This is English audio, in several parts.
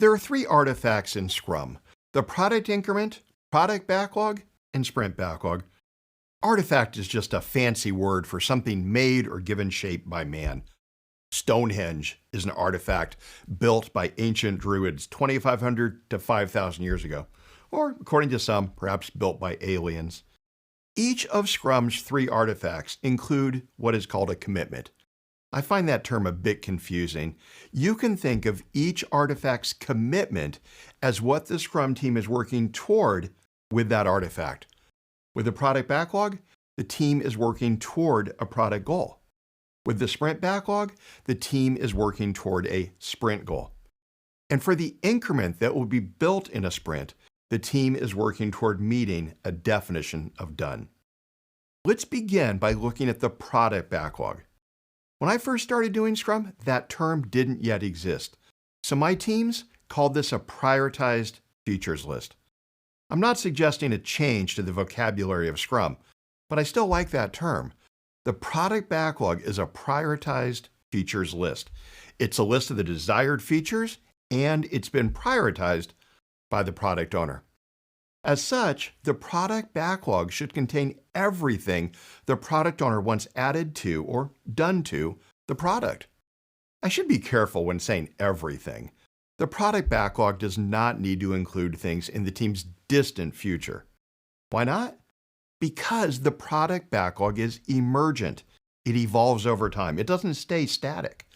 There are three artifacts in Scrum: the product increment, product backlog, and sprint backlog. Artifact is just a fancy word for something made or given shape by man. Stonehenge is an artifact built by ancient Druids 2,500 to 5,000 years ago, or according to some, perhaps built by aliens. Each of Scrum's three artifacts include what is called a commitment. I find that term a bit confusing. You can think of each artifact's commitment as what the Scrum team is working toward with that artifact. With the product backlog, the team is working toward a product goal. With the sprint backlog, the team is working toward a sprint goal. And for the increment that will be built in a sprint, the team is working toward meeting a definition of done. Let's begin by looking at the product backlog. When I first started doing Scrum, that term didn't yet exist. So my teams called this a prioritized features list. I'm not suggesting a change to the vocabulary of Scrum, but I still like that term. The product backlog is a prioritized features list. It's a list of the desired features, and it's been prioritized by the product owner. As such, the product backlog should contain everything the product owner wants added to or done to the product. I should be careful when saying everything. The product backlog does not need to include things in the team's distant future. Why not? Because the product backlog is emergent. It evolves over time. It doesn't stay static.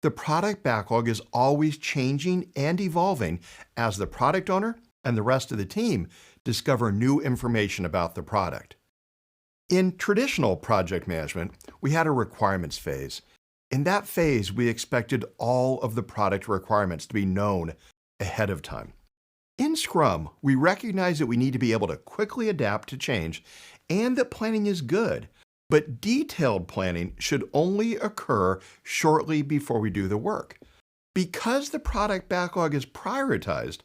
The product backlog is always changing and evolving as the product owner and the rest of the team discover new information about the product. In traditional project management, we had a requirements phase. In that phase, we expected all of the product requirements to be known ahead of time. In Scrum, we recognize that we need to be able to quickly adapt to change and that planning is good, but detailed planning should only occur shortly before we do the work. Because the product backlog is prioritized,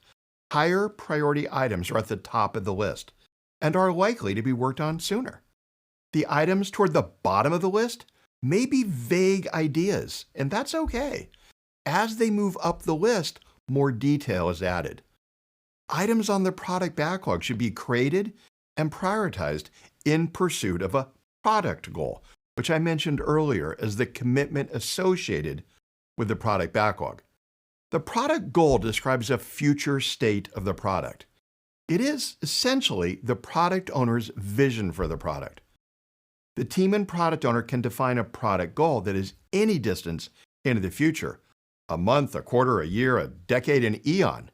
higher priority items are at the top of the list and are likely to be worked on sooner. The items toward the bottom of the list may be vague ideas, and that's okay. As they move up the list, more detail is added. Items on the product backlog should be created and prioritized in pursuit of a product goal, which I mentioned earlier as the commitment associated with the product backlog. The product goal describes a future state of the product. It is essentially the product owner's vision for the product. The team and product owner can define a product goal that is any distance into the future, a month, a quarter, a year, a decade, an eon.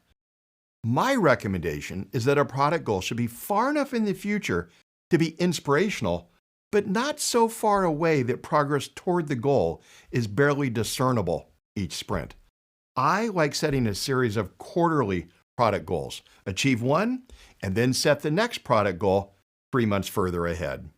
My recommendation is that a product goal should be far enough in the future to be inspirational, but not so far away that progress toward the goal is barely discernible each sprint. I like setting a series of quarterly product goals. Achieve one, and then set the next product goal 3 months further ahead.